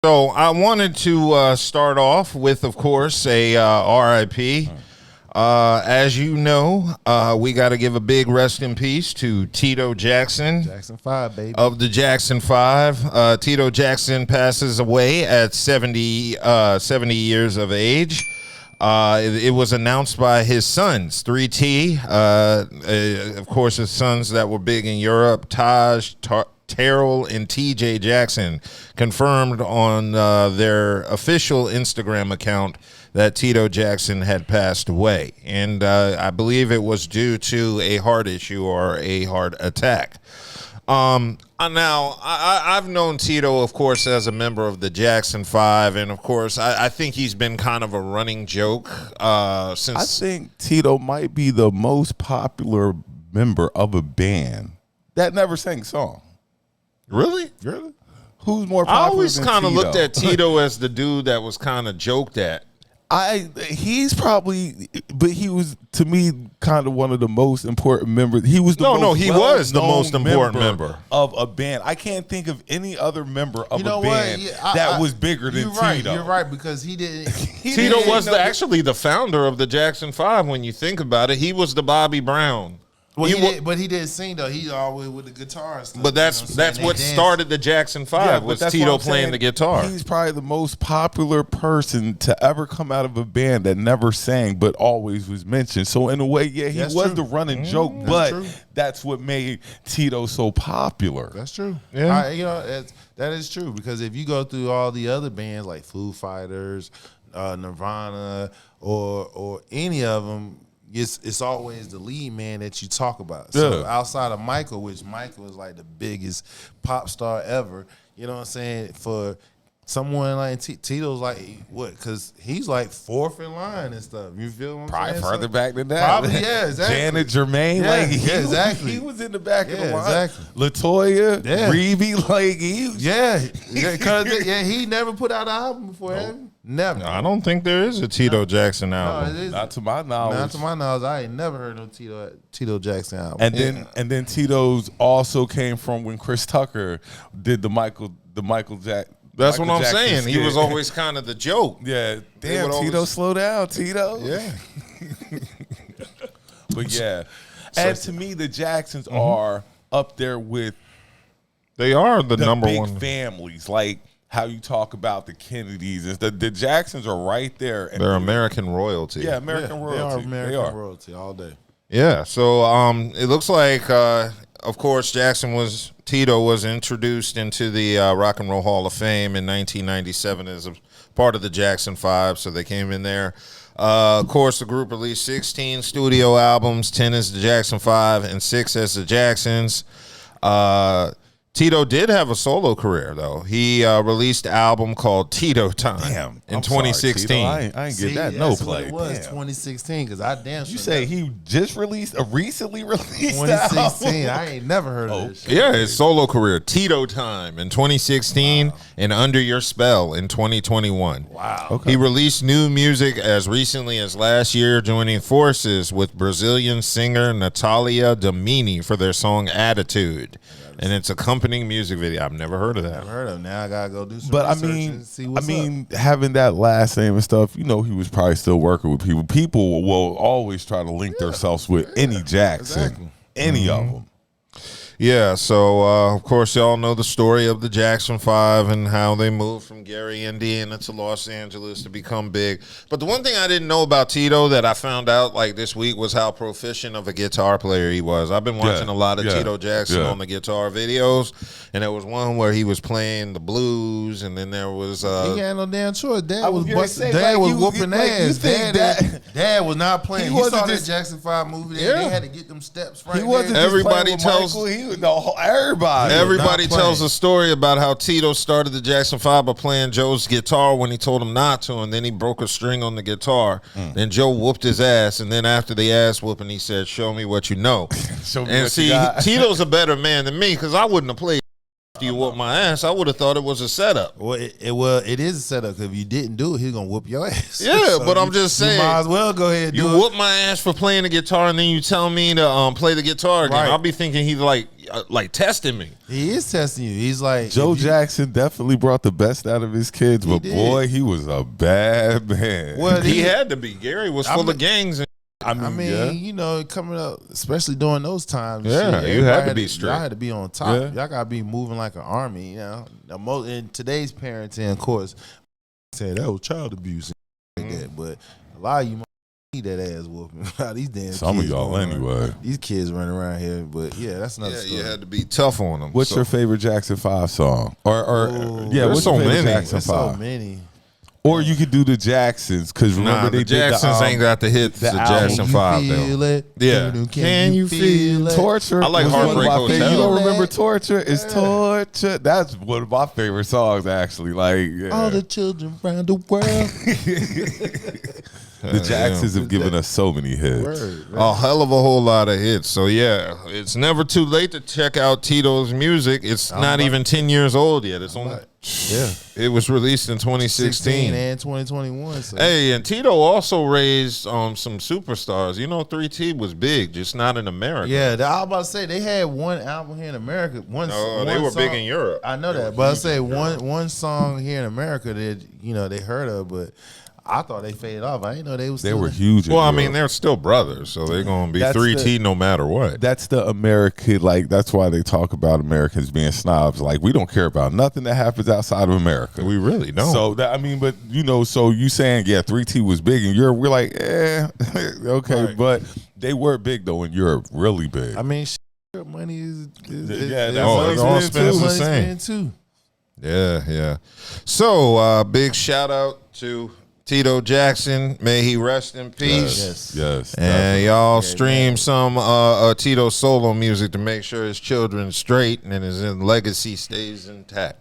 So I wanted to start off with, of course, a RIP. As you know, we got to give a big rest in peace to Tito Jackson. Jackson 5, baby. Of the Jackson 5. Tito Jackson passes away at 70 years of age. It was announced by his sons, 3T, of course, his sons that were big in Europe, Terrell and TJ Jackson, confirmed on their official Instagram account that Tito Jackson had passed away. And I believe it was due to a heart issue or a heart attack. Now, I've known Tito, of course, as a member of the Jackson 5, and, of course, I think he's been kind of a running joke since... I think Tito might be the most popular member of a band that never sang song. Really? Really? Who's more popular I always kind of looked at Tito as the dude that was kind of joked at. He's probably, but he was, to me, kind of one of the most important members. He was the he was the most important member of a band. I can't think of any other member of a band that was bigger than Tito. You're right, because he didn't. Tito was actually the founder of the Jackson 5 when you think about it. He was the Bobby Brown. Well, he didn't sing though. He always with the guitar and stuff. But that's what started the Jackson 5 was Tito playing the guitar. He's probably the most popular person to ever come out of a band that never sang but always was mentioned. So in a way, he was the running joke, but that's what made Tito so popular. That's true. Yeah, that is true, because if you go through all the other bands like Foo Fighters, Nirvana, or any of them, it's always the lead man that you talk about. So outside of Michael, which Michael is like the biggest pop star ever, you know what I'm saying? For someone like Tito's like, what? Because he's like fourth in line and stuff. You feel what I'm probably saying? Further back than that. Probably, yeah, exactly. Janet Jermaine, exactly. He was in the back of the line. Exactly. LaToya, Reevy, he never put out an album before him. Never. No, I don't think there is a Tito Jackson album. Not to my knowledge. Not to my knowledge. I ain't never heard no Tito Jackson album. And then Tito's also came from when Chris Tucker did the Michael Jackson. That's what I'm saying. He was always kind of the joke. Yeah. Damn, Tito, slow down, Tito. Yeah. But yeah. And to me, the Jacksons are up there with they are the number big one families. Like how you talk about the Kennedys and the Jacksons are right there. And they're American royalty. Yeah, American royalty. They are American royalty all day. Yeah. So it looks like of course Tito was introduced into the Rock and Roll Hall of Fame in 1997 as a part of the Jackson 5, so they came in there. Of course, the group released 16 studio albums, 10 as the Jackson 5 and 6 as the Jacksons. Tito did have a solo career, though. He released an album called Tito Time in 2016. Sorry, I ain't get that no play. It was 2016 because I danced. You say he just recently released 2016. I ain't never heard of this shit. Yeah, his solo career, Tito Time in 2016 and Under Your Spell in 2021. Wow. Okay. He released new music as recently as last year, joining forces with Brazilian singer Natalia Domini for their song Attitude. And it's accompanying music video. I've never heard of that. Never heard of it. Now I gotta go do some But research and see what's up. Having that last name and stuff, he was probably still working with people. People will always try to link themselves with any Jackson, any of them. Yeah, so of course y'all know the story of the Jackson 5 and how they moved from Gary, Indiana to Los Angeles to become big. But the one thing I didn't know about Tito that I found out like this week was how proficient of a guitar player he was. I've been watching a lot of Tito Jackson on the guitar videos, and there was one where he was playing the blues, and then there was he had no damn choice. Dad was whooping ass. Dad was not playing. He saw just that Jackson 5 movie. They had to get them steps right. He wasn't there. just Everybody playing with tells Michael, everybody. Everybody tells a story about how Tito started the Jackson 5 by playing Joe's guitar when he told him not to, and then he broke a string on the guitar. Then Joe whooped his ass, and then after the ass whooping, he said, "Show me what you know." Tito's a better man than me because I wouldn't have played. After you whoop my ass, I would have thought it was a setup. Well, it is a setup. Cause if you didn't do it, he's gonna whoop your ass. Yeah, so but I'm just saying, you might as well go ahead. You whoop my ass for playing the guitar, and then you tell me to play the guitar again. Right. I'll be thinking he's like, like testing me. He is testing you. He's like Joe Jackson definitely brought the best out of his kids, but boy, he was a bad man. Well, he had to be. Gary was full of gangs. And I mean, you know, coming up, especially during those times. Yeah, you had to be straight. Y'all had to be on top. Yeah. Y'all got to be moving like an army. You know, in today's parenting, of course, say that was child abuse like that. But a lot of you need that ass whooping. These damn Some kids of y'all anyway. These kids running around here, but yeah, that's another story. You had to be tough on them. What's your favorite Jackson 5 song? There's so many. Jackson 5? So many. Or you could do the Jacksons, because remember the Jacksons ain't got the hits. The Jackson 5 though. Yeah. Can you feel it? Torture. I like was one of Heartbreak my Hotel. favorite- You don't remember Torture? It's Torture. That's one of my favorite songs, actually. Like, yeah. All the children around the world. The Jacksons have given us so many hits. A hell of a whole lot of hits. So yeah, it's never too late to check out Tito's music. It's not even 10 years old yet. It's only it was released in 2016 and 2021. So. Hey, and Tito also raised some superstars. You know, 3T was big, just not in America. Yeah, I was about to say they had one album here in America. They were big in Europe. I know that, but I say one song here in America that they heard of, but I thought they faded off. I didn't know they was. They were huge. Well, I mean, they're still brothers, so they're gonna be 3T no matter what. That's the American. Like, that's why they talk about Americans being snobs. Like, we don't care about nothing that happens outside of America. We really don't. So that, I mean, but so you saying 3T was big in Europe? We're like, okay, right. But they were big though in Europe, really big. I mean, money is money's the same too. Yeah. So big shout out to Tito Jackson, may he rest in peace. Yes. And y'all stream some Tito solo music to make sure his children's straight and his legacy stays intact.